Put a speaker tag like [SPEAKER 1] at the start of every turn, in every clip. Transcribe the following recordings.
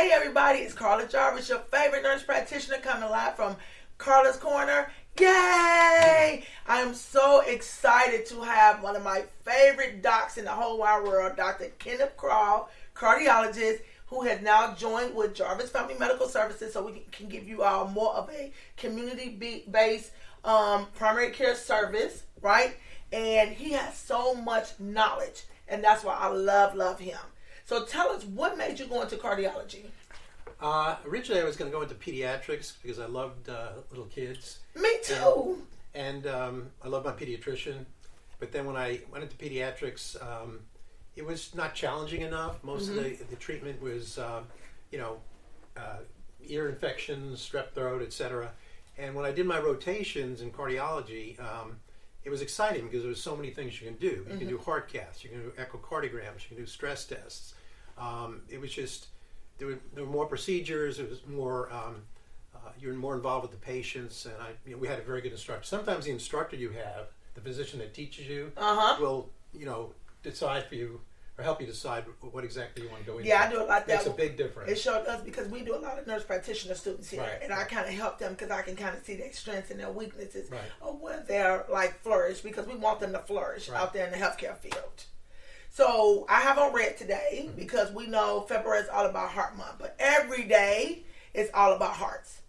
[SPEAKER 1] Hey everybody, it's Karla Jarvis, your favorite nurse practitioner, coming live from Karla's Corner. Yay! I am so excited to have one of my favorite docs in the whole wide world, Dr. Kenneth Karla, cardiologist, who has now joined with Jarvis Family Medical Services, so we can give you all more of a community-based primary care service, right? And he has so much knowledge, and that's why I love him. So tell us, what made you go into cardiology?
[SPEAKER 2] Originally, I was going to go into pediatrics because I loved little kids.
[SPEAKER 1] Me too.
[SPEAKER 2] And I love my pediatrician. But then when I went into pediatrics, it was not challenging enough. Most of the treatment was, ear infections, strep throat, etc. And when I did my rotations in cardiology, it was exciting because there was so many things you can do. You can do heart caths, you can do echocardiograms, you can do stress tests. It was just, there were more procedures. It was more, you're more involved with the patients, and we had a very good instructor. Sometimes the instructor you have, the physician that teaches you, will decide for you or help you decide what exactly you want to go into.
[SPEAKER 1] Yeah, I do a lot.
[SPEAKER 2] Makes a big difference.
[SPEAKER 1] It sure does, because we do a lot of nurse practitioner students here, and I kind of help them because I can kind of see their strengths and their weaknesses, or where they're like flourish, because we want them to flourish out there in the healthcare field. So I have on red today because we know February is all about Heart Month, but every day is all about hearts.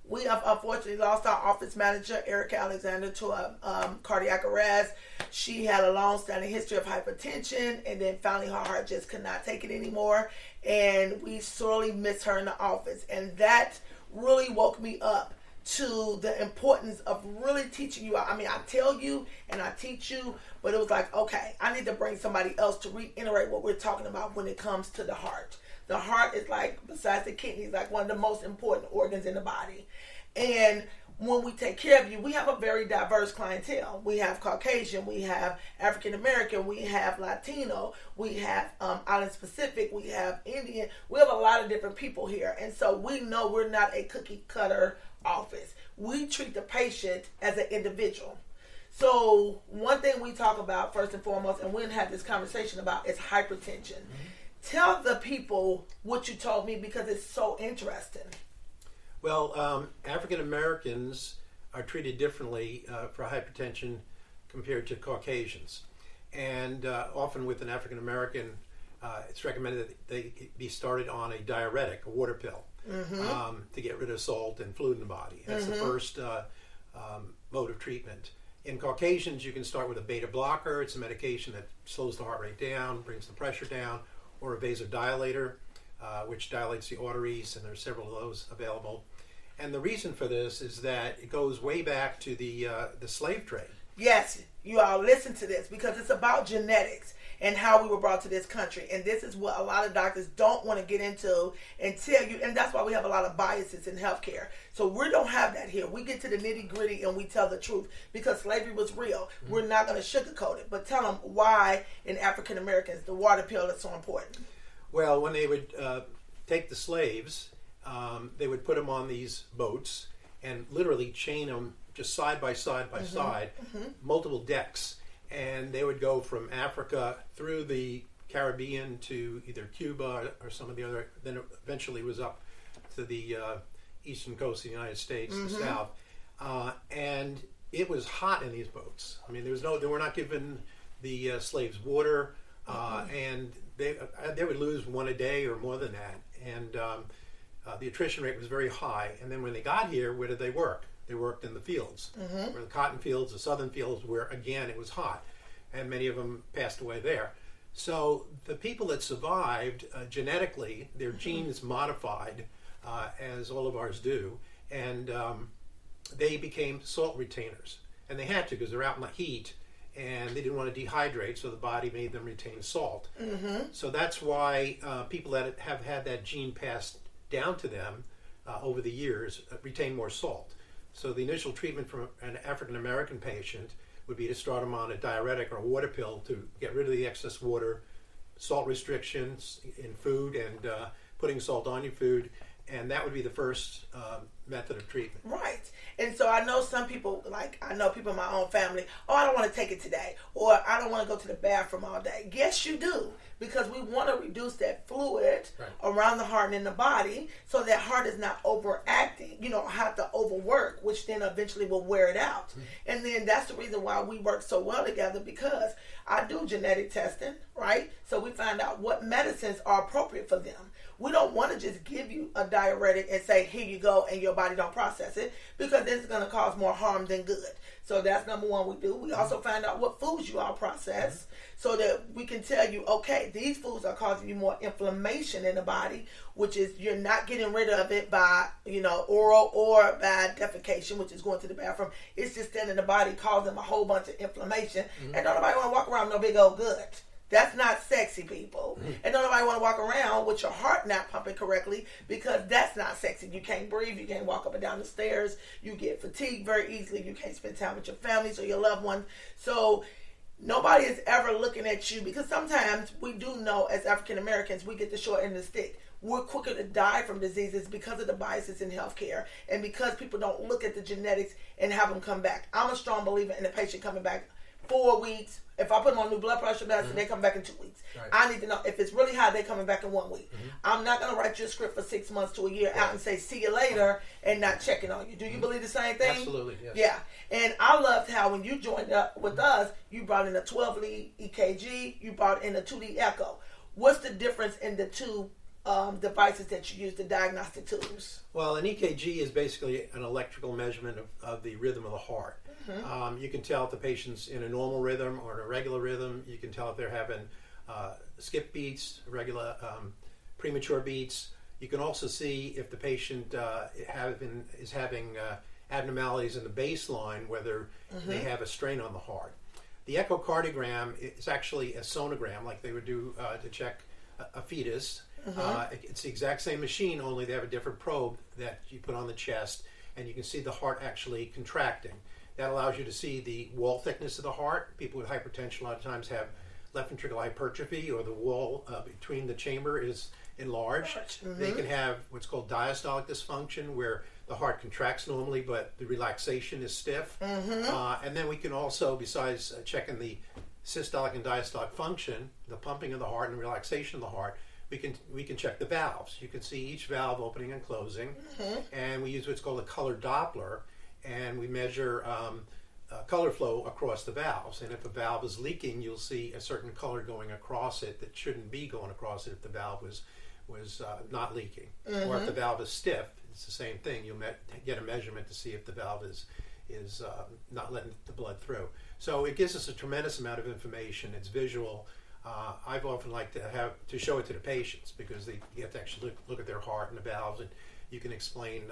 [SPEAKER 1] We have unfortunately lost our office manager, Erica Alexander, to a cardiac arrest. She had a long-standing history of hypertension, and then finally her heart just could not take it anymore, and we sorely miss her in the office. And that really woke me up to the importance of really teaching you. I mean, I tell you and I teach you, but it was like, okay, I need to bring somebody else to reiterate what we're talking about when it comes to the heart. The heart is, like, besides the kidneys, like one of the most important organs in the body. And when we take care of you, we have a very diverse clientele. We have Caucasian, we have African American, we have Latino, we have Island Pacific, we have Indian. We have a lot of different people here. And so we know we're not a cookie cutter office. We treat the patient as an individual. So one thing we talk about first and foremost, and we'll have this conversation about, is hypertension. Tell the people what you told me, because it's so interesting.
[SPEAKER 2] Well, African Americans are treated differently for hypertension compared to Caucasians. And often with an African American, it's recommended that they be started on a diuretic, a water pill, to get rid of salt and fluid in the body. That's the first mode of treatment. In Caucasians, you can start with a beta blocker. It's a medication that slows the heart rate down, brings the pressure down, or a vasodilator, which dilates the arteries, and there's several of those available. And the reason for this is that it goes way back to the slave trade.
[SPEAKER 1] Yes, you all listen to this, because it's about genetics and how we were brought to this country. And this is what a lot of doctors don't want to get into and tell you. And that's why we have a lot of biases in healthcare. So we don't have that here. We get to the nitty gritty and we tell the truth, because slavery was real. We're not going to sugarcoat it. But tell them why in African Americans the water pill is so important.
[SPEAKER 2] Well, when they would take the slaves, they would put them on these boats and literally chain them just side by side by side, multiple decks. And they would go from Africa through the Caribbean to either Cuba or some of the other, then eventually was up to the eastern coast of the United States, the south. And it was hot in these boats. I mean, they were not given the slaves water, and they would lose one a day or more than that. And the attrition rate was very high. And then when they got here, where did they work? They worked in the fields, where the cotton fields, the southern fields, where again it was hot, and many of them passed away there. So the people that survived genetically, their genes modified, as all of ours do, and they became salt retainers, and they had to, because they're out in the heat, and they didn't want to dehydrate, so the body made them retain salt. So that's why people that have had that gene passed down to them over the years retain more salt. So the initial treatment for an African American patient would be to start them on a diuretic or a water pill to get rid of the excess water, salt restrictions in food, and putting salt on your food, and that would be the first method of treatment.
[SPEAKER 1] Right. And so I know some people, like I know people in my own family, oh, I don't want to take it today, or I don't want to go to the bathroom all day. Yes, you do, because we want to reduce that fluid around the heart and in the body so that heart is not overacting, have to overwork, which then eventually will wear it out. And then that's the reason why we work so well together, because I do genetic testing, right? So we find out what medicines are appropriate for them. We don't want to just give you a diuretic and say, here you go, and your body don't process it, because this is going to cause more harm than good. So that's number one we do. We also find out what foods you all process so that we can tell you, okay, these foods are causing you more inflammation in the body, which is you're not getting rid of it by, oral or by defecation, which is going to the bathroom. It's just staying in the body, causing a whole bunch of inflammation. And don't nobody want to walk around with no big old gut. That's not sexy, people. And don't nobody want to walk around with your heart not pumping correctly, because that's not sexy. You can't breathe. You can't walk up and down the stairs. You get fatigued very easily. You can't spend time with your families or your loved ones. So nobody is ever looking at you, because sometimes we do know as African Americans, we get the short end of the stick. We're quicker to die from diseases because of the biases in healthcare, and because people don't look at the genetics and have them come back. I'm a strong believer in the patient coming back 4 weeks. If I put them on new blood pressure medicine, they come back in 2 weeks. Right. I need to know if it's really high, they're coming back in 1 week. I'm not going to write you a script for 6 months to a year out and say, see you later, and not checking on you. Do you believe the same thing?
[SPEAKER 2] Absolutely, yes.
[SPEAKER 1] Yeah. And I loved how when you joined up with us, you brought in a 12-lead EKG, you brought in a 2-lead echo. What's the difference in the two devices that you use, the diagnostic tools?
[SPEAKER 2] Well, an EKG is basically an electrical measurement of the rhythm of the heart. You can tell if the patient's in a normal rhythm or in a regular rhythm. You can tell if they're having skip beats, regular premature beats. You can also see if the patient is having abnormalities in the baseline, whether they have a strain on the heart. The echocardiogram is actually a sonogram, like they would do to check a fetus. It's the exact same machine, only they have a different probe that you put on the chest, and you can see the heart actually contracting. That allows you to see the wall thickness of the heart. People with hypertension a lot of times have left ventricular hypertrophy, or the wall between the chamber is enlarged. They can have what's called diastolic dysfunction, where the heart contracts normally, but the relaxation is stiff. And then we can also, besides checking the systolic and diastolic function, the pumping of the heart and relaxation of the heart, we can check the valves. You can see each valve opening and closing, and we use what's called a color Doppler, and we measure color flow across the valves. And if a valve is leaking, you'll see a certain color going across it that shouldn't be going across it if the valve was not leaking. Or if the valve is stiff, it's the same thing. You'll get a measurement to see if the valve is not letting the blood through. So it gives us a tremendous amount of information. It's visual. I've often liked to show it to the patients, because you have to actually look at their heart and the valves, and you can explain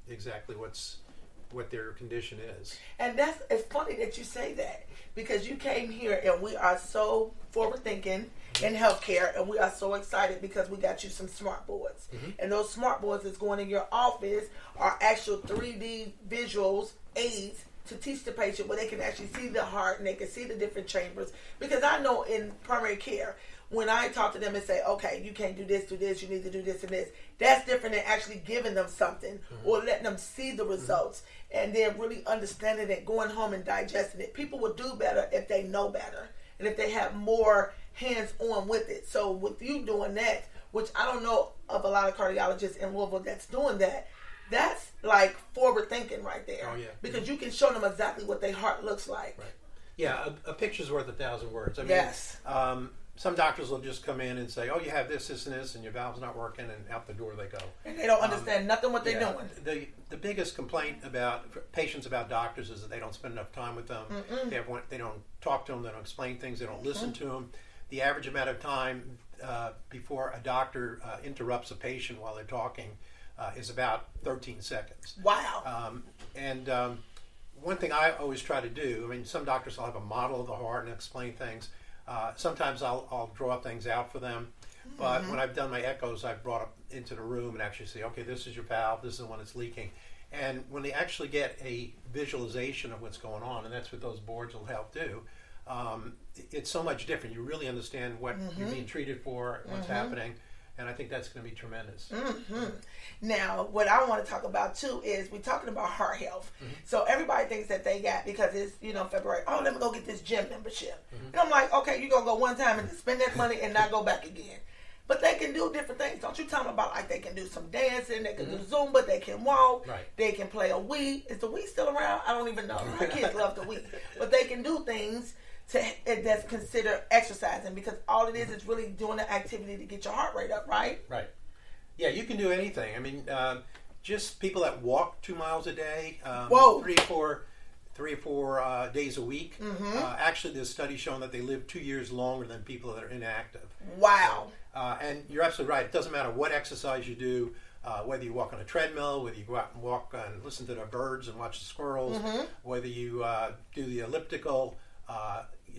[SPEAKER 2] exactly what their condition is. And
[SPEAKER 1] it's funny that you say that, because you came here and we are so forward thinking in healthcare, and we are so excited because we got you some smart boards. And those smart boards that's going in your office are actual 3D visuals, aids to teach the patient where they can actually see the heart and they can see the different chambers. Because I know in primary care, when I talk to them and say, okay, you can't do this, you need to do this and this, that's different than actually giving them something or letting them see the results and then really understanding it, going home and digesting it. People will do better if they know better and if they have more hands-on with it. So with you doing that, which I don't know of a lot of cardiologists in Louisville that's doing that, that's like forward thinking right there.
[SPEAKER 2] Oh, yeah.
[SPEAKER 1] Because you can show them exactly what their heart looks like.
[SPEAKER 2] Right. Yeah, a picture's worth 1,000 words. I mean,
[SPEAKER 1] yes.
[SPEAKER 2] Some doctors will just come in and say, oh, you have this, this, and this, and your valve's not working, and out the door they go.
[SPEAKER 1] And they don't understand nothing what they're doing.
[SPEAKER 2] The biggest complaint about patients about doctors is that they don't spend enough time with them. They don't talk to them. They don't explain things. They don't listen to them. The average amount of time before a doctor interrupts a patient while they're talking is about 13 seconds.
[SPEAKER 1] Wow.
[SPEAKER 2] One thing I always try to do, I mean, some doctors will have a model of the heart and explain things. Sometimes I'll draw things out for them, but when I've done my echoes, I've brought up into the room and actually say, okay, this is your valve, this is the one that's leaking. And when they actually get a visualization of what's going on, and that's what those boards will help do, it's so much different. You really understand what you're being treated for, what's happening. and I think that's going to be tremendous.
[SPEAKER 1] Now, what I want to talk about too is we're talking about heart health. So everybody thinks that they got, because it's February, oh, let me go get this gym membership. And I'm like, okay, you're gonna go one time and spend that money and not go back again. But they can do different things. Don't you tell them about, like, they can do some dancing, they can do Zumba, they can walk, they can play a Wii. Is the Wii still around? I don't even know. My kids love the Wii. But they can do things that's considered exercising, because all it is really doing the activity to get your heart rate up, right?
[SPEAKER 2] Right. Yeah, you can do anything. I mean, just people that walk 2 miles a day, 3 or 4 days a week. Actually, there's studies showing that they live 2 years longer than people that are inactive.
[SPEAKER 1] Wow.
[SPEAKER 2] And you're absolutely right. It doesn't matter what exercise you do, whether you walk on a treadmill, whether you go out and walk and listen to the birds and watch the squirrels, whether you do the elliptical.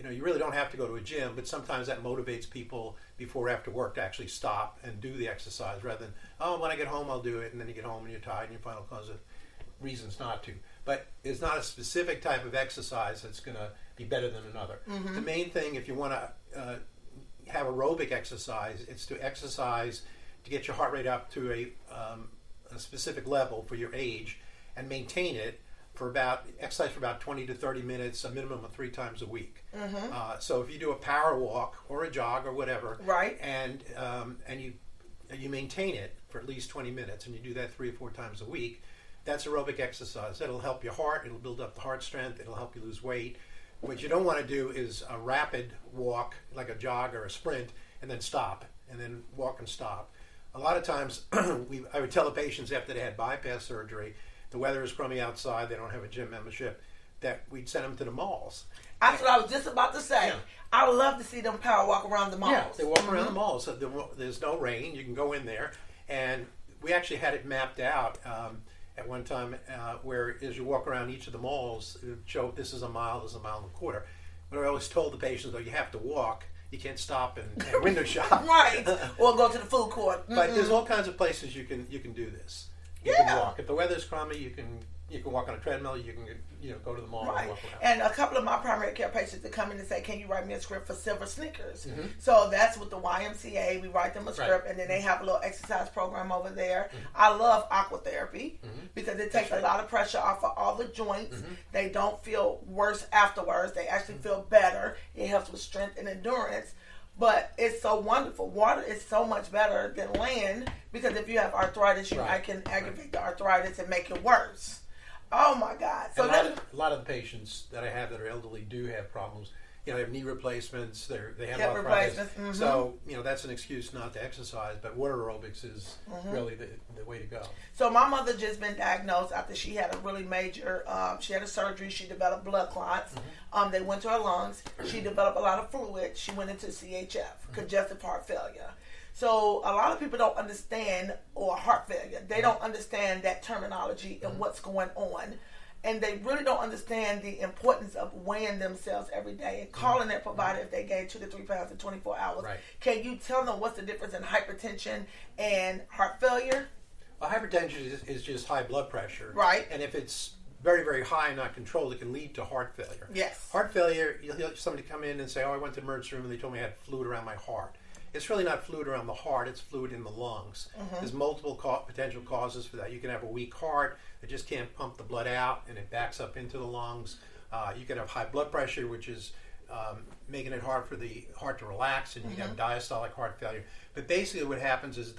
[SPEAKER 2] You really don't have to go to a gym, but sometimes that motivates people before or after work to actually stop and do the exercise rather than, oh, when I get home I'll do it, and then you get home and you're tired and you find all kinds of reasons not to. But it's not a specific type of exercise that's going to be better than another. The main thing, if you want to have aerobic exercise, it's to exercise to get your heart rate up to a specific level for your age and maintain it exercise for about 20 to 30 minutes, a minimum of 3 times a week. So if you do a power walk or a jog or whatever,
[SPEAKER 1] right,
[SPEAKER 2] and you maintain it for at least 20 minutes, and you do that 3 or 4 times a week, that's aerobic exercise. That'll help your heart. It'll build up the heart strength. It'll help you lose weight. What you don't want to do is a rapid walk, like a jog or a sprint, and then stop, and then walk and stop. A lot of times, I would tell the patients after they had bypass surgery, the weather is crummy outside, they don't have a gym membership, that we'd send them to the malls.
[SPEAKER 1] That's what I was just about to say. Yeah. I would love to see them power walk around the malls.
[SPEAKER 2] Yeah, they walk around the malls. So there's no rain. You can go in there. And we actually had it mapped out at one time where as you walk around each of the malls, it would show this is a mile, this is a mile and a quarter. But I always told the patients, though, you have to walk. You can't stop and window shop.
[SPEAKER 1] Right. Or go to the food court.
[SPEAKER 2] But there's all kinds of places you can do this. You can walk. If the weather's crummy, you can walk on a treadmill. You can go to the mall and walk around.
[SPEAKER 1] And a couple of my primary care patients that come in and say, "Can you write me a script for silver sneakers?" So that's with the YMCA. We write them a script, and then they have a little exercise program over there. I love aquatherapy because it takes a lot of pressure off of all the joints. They don't feel worse afterwards. They actually feel better. It helps with strength and endurance. But it's so wonderful. Water is so much better than land, because if you have arthritis, I can aggravate the arthritis and make it worse. Oh my God! So
[SPEAKER 2] a lot of the patients that I have that are elderly do have problems. They have knee replacements. They have arthritis. So that's an excuse not to exercise. But water aerobics is really the way to go.
[SPEAKER 1] So my mother just been diagnosed after she had a really major. She had a surgery. She developed blood clots. They went to her lungs. She developed a lot of fluid. She went into CHF, congestive heart failure. So a lot of people don't understand, or heart failure. They don't understand that terminology and what's going on. And they really don't understand the importance of weighing themselves every day and calling their provider if they gain 2 to 3 pounds in 24 hours.
[SPEAKER 2] Right.
[SPEAKER 1] Can you tell them what's the difference in hypertension and heart failure?
[SPEAKER 2] Well, hypertension is just high blood pressure.
[SPEAKER 1] Right.
[SPEAKER 2] And if it's very, very high and not controlled, it can lead to heart failure.
[SPEAKER 1] Yes.
[SPEAKER 2] Heart failure, you'll hear somebody come in and say, oh, I went to the emergency room and they told me I had fluid around my heart. It's really not fluid around the heart, it's fluid in the lungs. There's multiple potential causes for that. You can have a weak heart that just can't pump the blood out and it backs up into the lungs. You can have high blood pressure, which is making it hard for the heart to relax, and you can have diastolic heart failure. But basically what happens is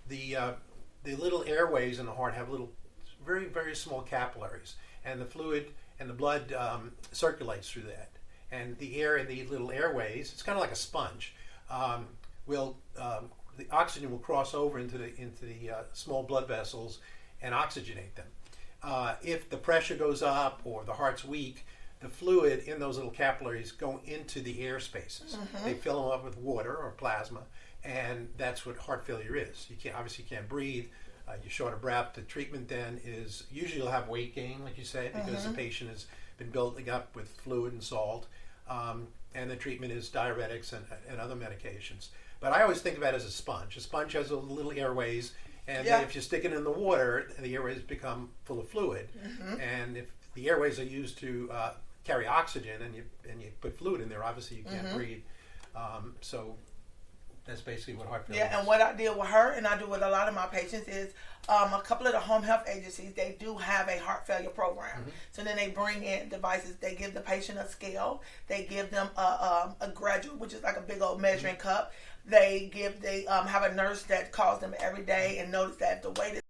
[SPEAKER 2] the little airways in the heart have little, very, very small capillaries, and the fluid and the blood circulates through that. And the air in the little airways, it's kind of like a sponge. The oxygen will cross over into the small blood vessels and oxygenate them. If the pressure goes up or the heart's weak, the fluid in those little capillaries go into the air spaces. They fill them up with water or plasma, and that's what heart failure is. You can't breathe. You're short of breath. The treatment then is usually you'll have weight gain, like you say, because the patient has been building up with fluid and salt. And the treatment is diuretics and other medications. But I always think of it as a sponge. A sponge has little airways, and if you stick it in the water, the airways become full of fluid. And if the airways are used to carry oxygen, and you put fluid in there, obviously you can't breathe. So That's basically what heart failure is.
[SPEAKER 1] Yeah, and what I did with her, and I do with a lot of my patients, is a couple of the home health agencies, they do have a heart failure program. So then they bring in devices. They give the patient a scale. They give them a graduate, which is like a big old measuring cup. They have a nurse that calls them every day and notice that the weight is